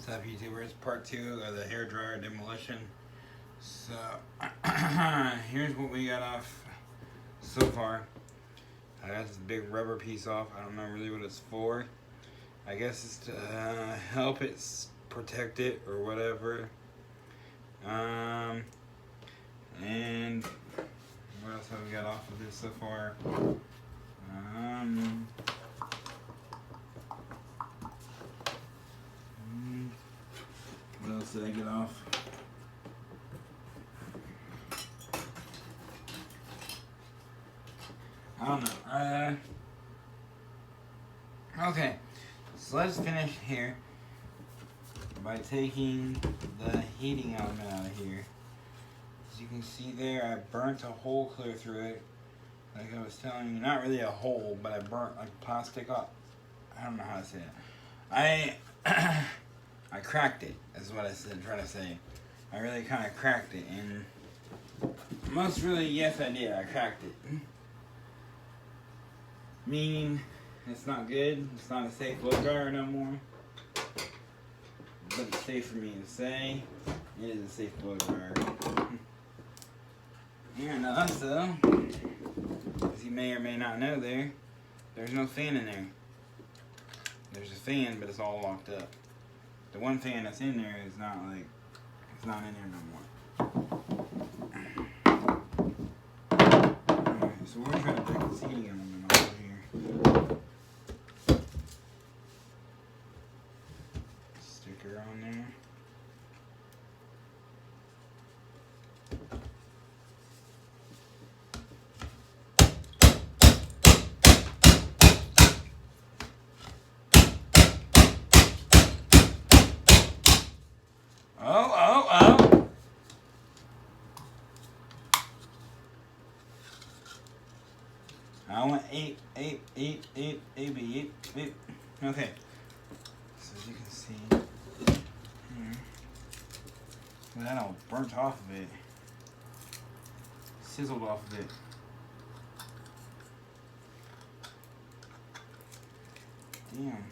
What's up, YouTubers? Part 2 of the hairdryer demolition. So, here's what we got off so far. I got this big rubber piece off. I don't know really what it's for. I guess it's to help it protect it or whatever. And what else have we got off of this so far? What else did I get off? I don't know. Okay, so let's finish here by taking the heating element out of here. As you can see there, I burnt a hole clear through it. Like I was telling you, not really a hole, but I burnt like plastic up. I don't know how to say it. I cracked it, is what I said, trying to say. I really kind of cracked it, and most really, yes I did, I cracked it. Meaning, it's not good, it's not a safe blow dryer no more. But it's safe for me to say, it is a safe blow dryer. And also, as you may or may not know there's no fan in there. There's a fan, but it's all locked up. The one fan that's in there is not like, it's not in there no more. Alright, so we're trying to take this heating element off here. Sticker on there. Oh. I went 8. Okay. So as you can see here, that all burnt off of it. Sizzled off of it. Damn.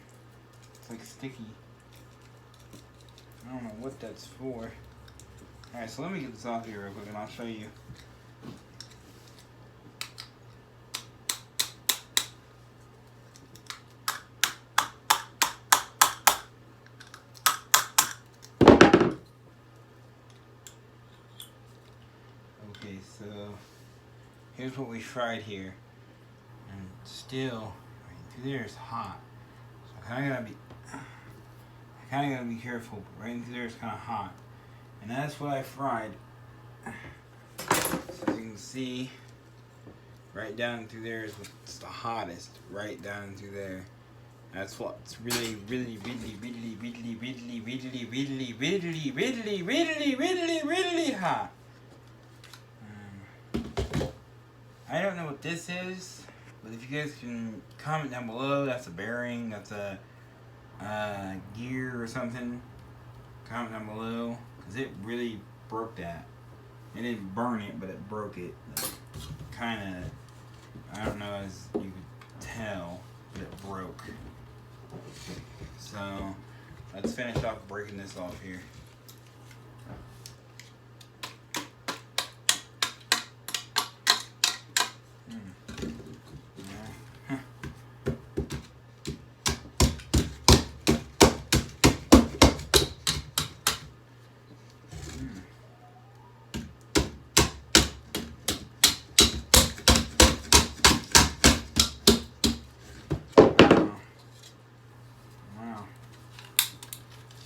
It's like sticky. I don't know what that's for. Alright, so let me get this off here real quick and I'll show you. Okay, so here's what we fried here. And still, right through there is hot. So I kinda gotta be careful, but right into there is kind of hot. And that's what I fried. So as you can see, right down through there is what's the hottest. Right down through there. That's what's really hot. I don't know what this is, but if you guys can comment down below, that's a bearing, that's a gear or something, comment down below, because it really broke that. It didn't burn it, but it broke it. Kind of, I don't know as you could tell, but it broke. So, let's finish off breaking this off here.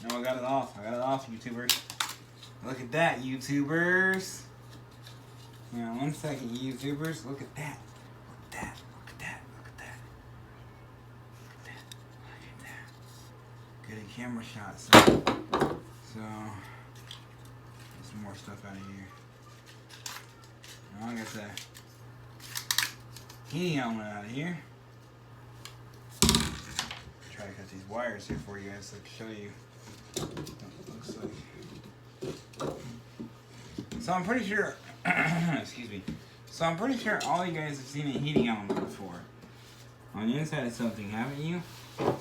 No, I got it off. YouTubers. Look at that, YouTubers. Now, 1 second, YouTubers. Look at that. Look at that. Good at camera shots. So, get some more stuff out of here. Now, I got the heating element out of here. Try to cut these wires here for you guys so I can show you what it looks like. So I'm pretty sure, excuse me. So I'm pretty sure all you guys have seen a heating element before. On the inside of something, haven't you? Now,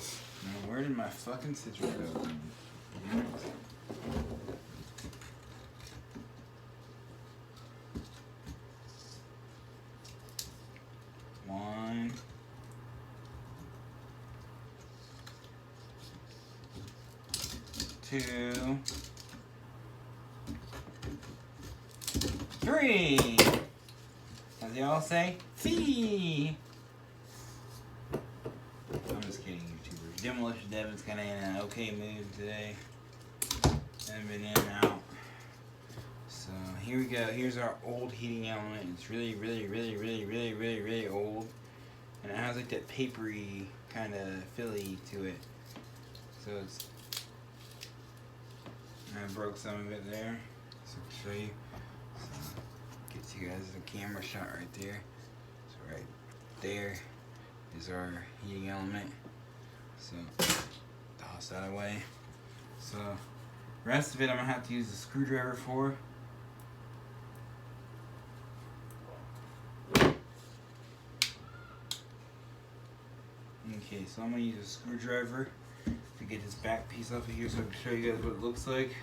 where did my fucking citrus go? 2, 3. As they all say, fee. I'm just kidding, YouTubers. Demolition Devin's kind of in an okay mood today. Haven't been in and out. So here we go. Here's our old heating element. It's really old. And it has like that papery kind of filly to it. So it's... I broke some of it there. So I'll show you. So, gets you guys a camera shot right there. So right there is our heating element. So toss that away. So the rest of it I'm gonna have to use a screwdriver for. Okay, so I'm gonna use a screwdriver to get this back piece off of here so I can show you guys what it looks like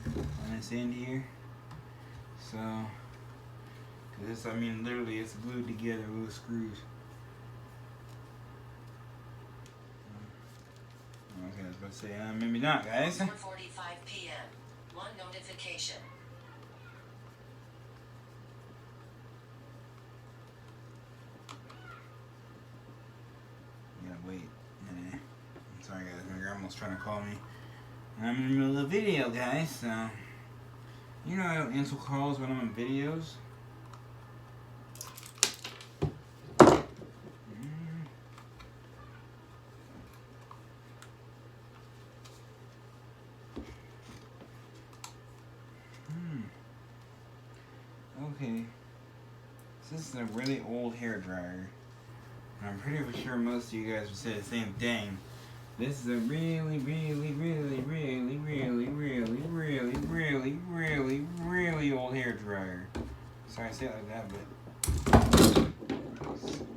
on this end here. So, this, I mean, literally it's glued together with screws. Okay, I was about to say, maybe not, guys. 4:45 p.m. One notification. Yeah, wait a minute. I'm sorry, guys. My grandma's trying to call me. I'm in the middle of a video, guys, so... You know I don't answer calls when I'm in videos. Okay. This is a really old hair dryer. And I'm pretty sure most of you guys would say the same thing. This is a really old hair dryer. Sorry I say it like that, but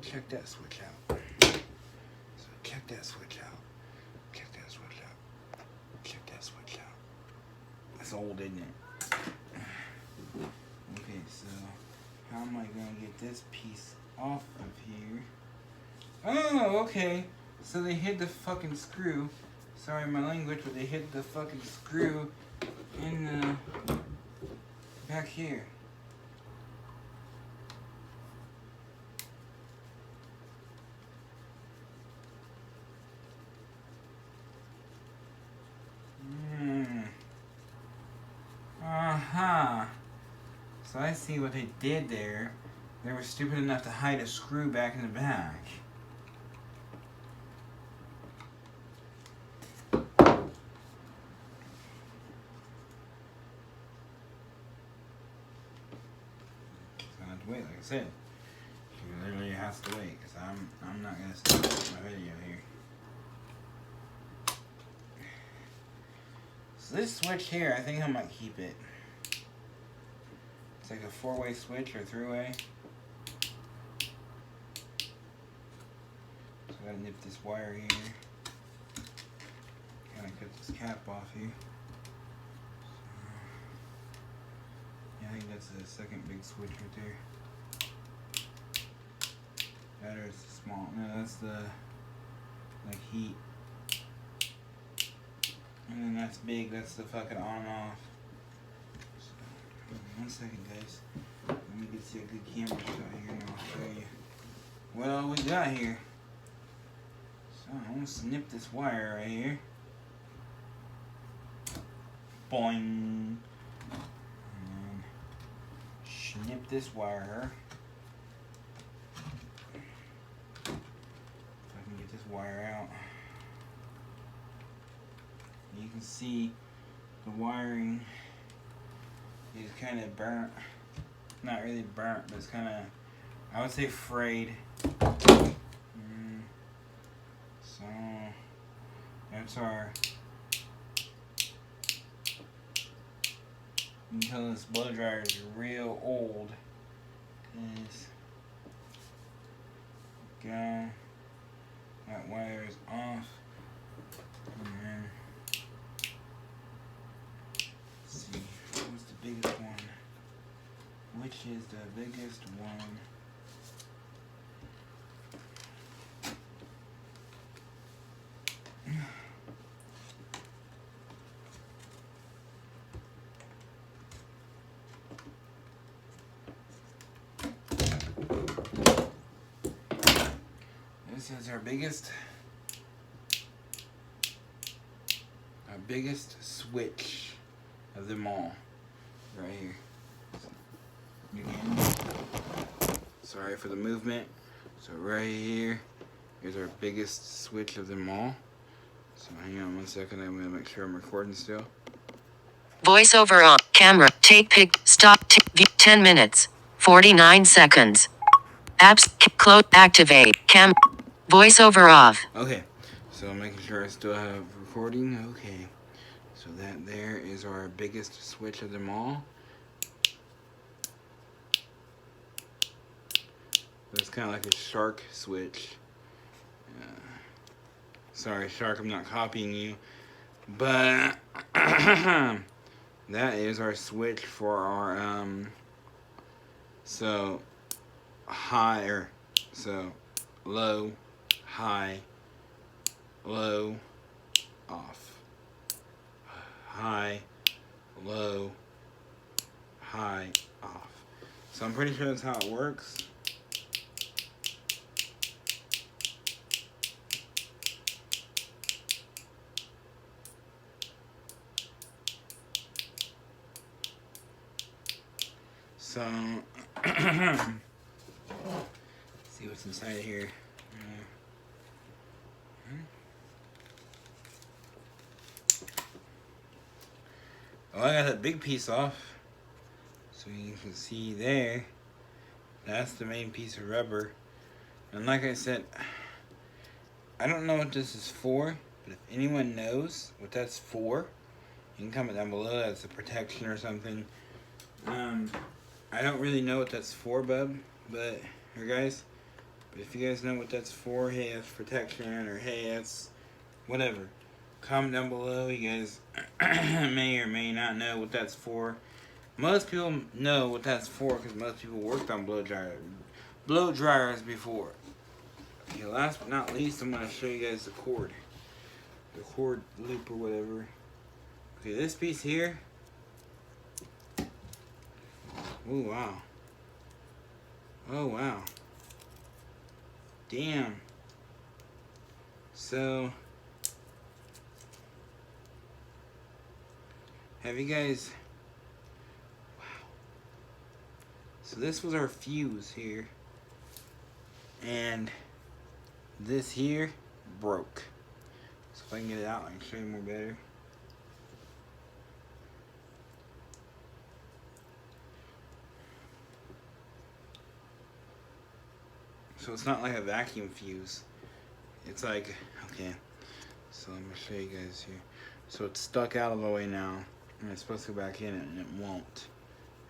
check that switch out. So check that switch out. Check that switch out. Check that switch out. That's old, isn't it? Okay, so how am I gonna get this piece off of here? Oh, okay. So they hid the fucking screw. Sorry my language, but they hid the fucking screw in the back here. So I see what they did there. They were stupid enough to hide a screw back in the back. Wait, like I said, she literally has to wait because I'm not gonna stop my video here. So this switch here, I think I might keep it. It's like a 4-way switch or 3-way. So I gotta nip this wire here. Kind of cut this cap off here. I think that's the second big switch right there. That or it's the small. No, that's the like heat. And then that's big. That's the fucking on and off. So, 1 second, guys. Let me get you a good camera shot here, and I'll show you what all we got here. So I'm gonna snip this wire right here. Boing. Snip this wire. If I can get this wire out. You can see the wiring is kind of burnt. Not really burnt, but it's kind of, I would say, frayed. So that's our... You can tell this blow dryer is real old. Is go. That wire is off. And then let's see, what's the biggest one? Which is the biggest one? This is our biggest switch of them all, right here. Again, sorry for the movement. So right here is our biggest switch of them all. So hang on 1 second, I'm gonna make sure I'm recording still. Voiceover on. Camera. Take pic. Stop. 10 minutes. 49 seconds. Apps. Close. Activate. Voiceover off. Okay, so I'm making sure I still have recording. Okay, so that there is our biggest switch of them all. It's kind of like a shark switch. Sorry, shark, I'm not copying you. But that is our switch for our so low, high, low, off, high, low, high, off. So I'm pretty sure that's how it works. So, see what's inside of here. Oh, I got that big piece off. So you can see there, that's the main piece of rubber. And like I said, I don't know what this is for, but if anyone knows what that's for, you can comment down below. That's a protection or something. I don't really know what that's for, bub, but, or guys, but if you guys know what that's for, hey, that's protection, or hey, that's whatever, comment down below. You guys may or may not know what that's for. Most people know what that's for because most people worked on blow dryers before. Okay, last but not least, I'm going to show you guys the cord loop or whatever. Okay, this piece here. Oh, wow. Oh, wow. Damn. So, have you guys... Wow. So this was our fuse here. And this here broke. So if I can get it out, I can show you more better. So it's not like a vacuum fuse. It's like, okay, so let me show you guys here. So it's stuck out of the way now, and it's supposed to go back in it, and it won't.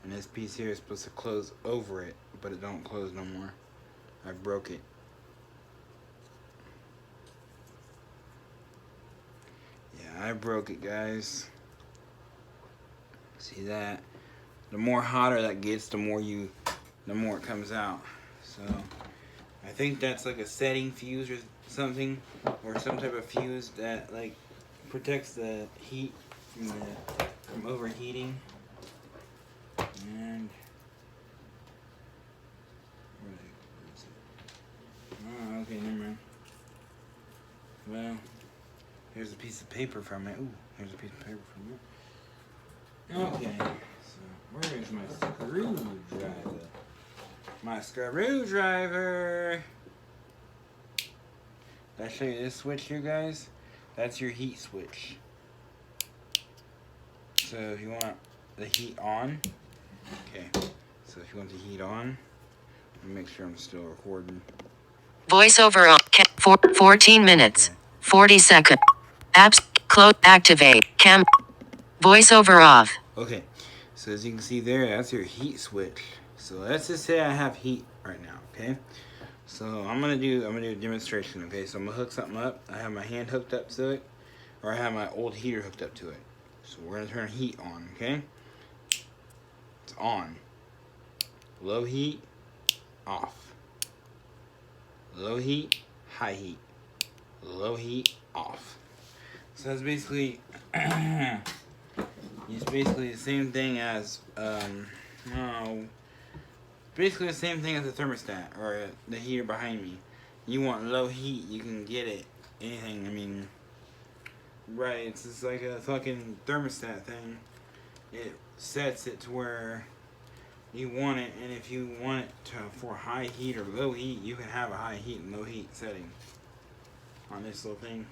And this piece here is supposed to close over it, but it don't close no more. I broke it. Yeah, I broke it, guys. See that? The more hotter that gets, the more it comes out. So I think that's like a setting fuse or something, or some type of fuse that like protects the heat from overheating. And where is it? Oh, okay, never mind. Well, here's a piece of paper from it. Ooh, here's a piece of paper from it. Okay, so where is my screwdriver? My screwdriver. Did I show you this switch here, guys? That's your heat switch. So if you want the heat on, okay. So if you want the heat on, let me make sure I'm still recording. Voiceover on. 14 minutes. Okay. 40 seconds. Apps. Close. Activate. Voiceover off. Okay. So as you can see there, that's your heat switch. So let's just say I have heat right now, okay? So I'm gonna do a demonstration, okay? So I'm gonna hook something up. I have my hand hooked up to it, or I have my old heater hooked up to it. So we're gonna turn heat on, okay? It's on. Low heat, off. Low heat, high heat. Low heat, off. So that's basically it's basically the same thing as basically the same thing as the thermostat or the heater behind me. you want low heat, you can get it. Anything, I mean, right, it's just like a fucking thermostat thing. It sets it to where you want it, and if you want it for high heat or low heat, you can have a high heat and low heat setting on this little thing.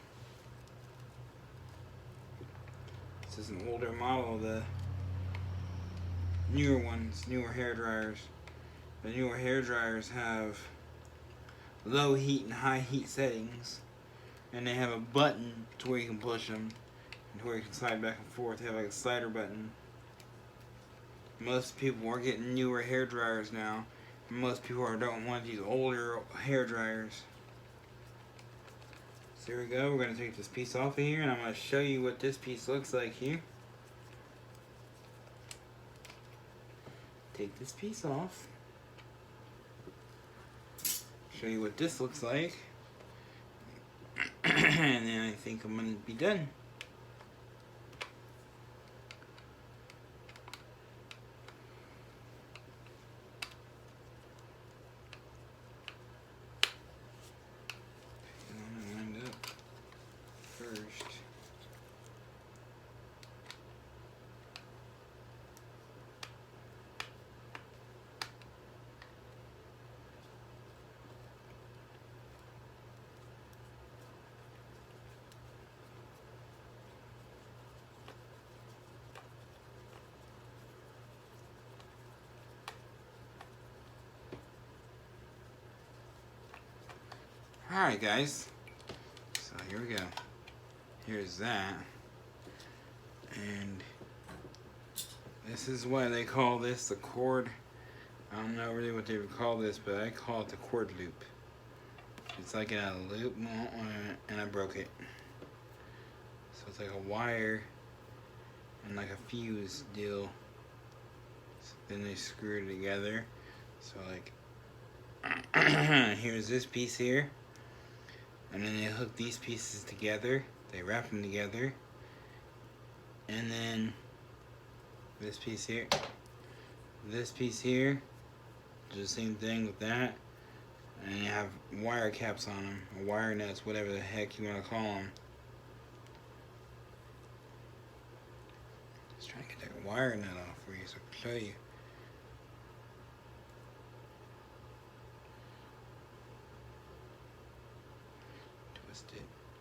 This is an older model of the newer ones, newer hair dryers. The newer hair dryers have low heat and high heat settings, and they have a button to where you can push them and to where you can slide back and forth. They have like a slider button. Most people are getting newer hair dryers now. Most people don't want these older hair dryers. So here we go. We're going to take this piece off of here, and I'm going to show you what this piece looks like here. Take this piece off. Show you what this looks like. And then I think I'm going to be done. Alright guys, so here we go. Here's that. And this is what they call this, the cord. I don't know really what they would call this, but I call it the cord loop. It's like in a loop, and I broke it. So it's like a wire and like a fuse deal. So then they screw it together. So like, here's this piece here. And then they hook these pieces together. They wrap them together. And then this piece here. This piece here. Do the same thing with that. And you have wire caps on them. Or wire nuts, whatever the heck you want to call them. Just trying to get that wire nut off for you so I can show you.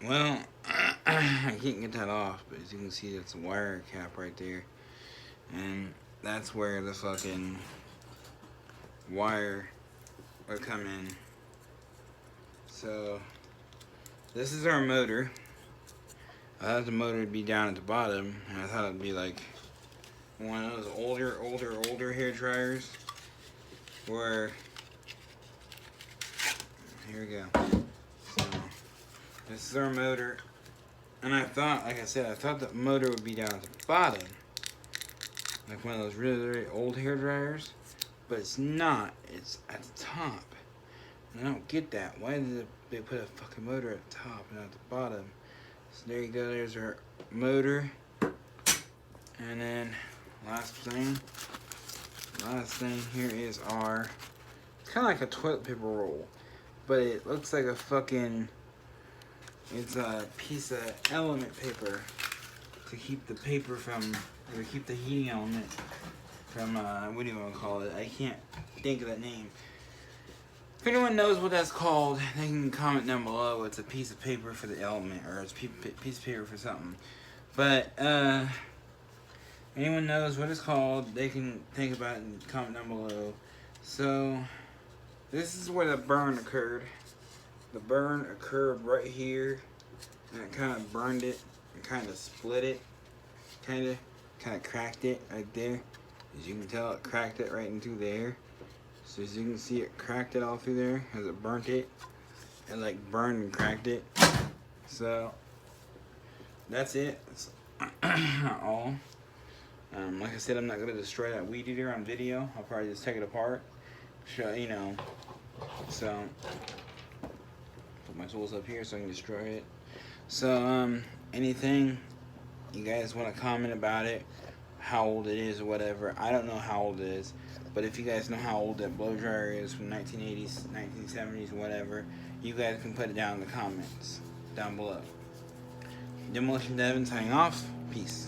Well, I can't get that off, but as you can see, that's a wire cap right there. And that's where the fucking wire would come in. So, this is our motor. I thought the motor would be down at the bottom, and I thought it would be like one of those older hair dryers where, here we go. This is our motor, and I thought, like I said, I thought the motor would be down at the bottom, like one of those really old hair dryers, but it's not. It's at the top, and I don't get that. Why did they put a fucking motor at the top and not at the bottom? So there you go. There's our motor, and then last thing here is our. It's kind of like a toilet paper roll, but it looks like a fucking. It's a piece of element paper to keep the paper from, or keep the heating element from, what do you want to call it? I can't think of that name. If anyone knows what that's called, they can comment down below. It's a piece of paper for the element, or it's a piece of paper for something. But, anyone knows what it's called, they can think about it and comment down below. So, this is where the burn occurred. The burn occurred right here, and it kind of burned it, and kind of split it, kind of cracked it right there. As you can tell, it cracked it right into there. So as you can see, it cracked it all through there as it burnt it. It like burned and cracked it. So that's it. That's all. Like I said, I'm not gonna destroy that weed eater on video. I'll probably just take it apart, show you know. So. My tools up here so I can destroy it. So anything you guys want to comment about it, how old it is or whatever. I don't know how old it is, but if you guys know how old that blow dryer is from 1980s, 1970s, whatever, you guys can put it down in the comments down below. Demolition Devin signing off. Peace.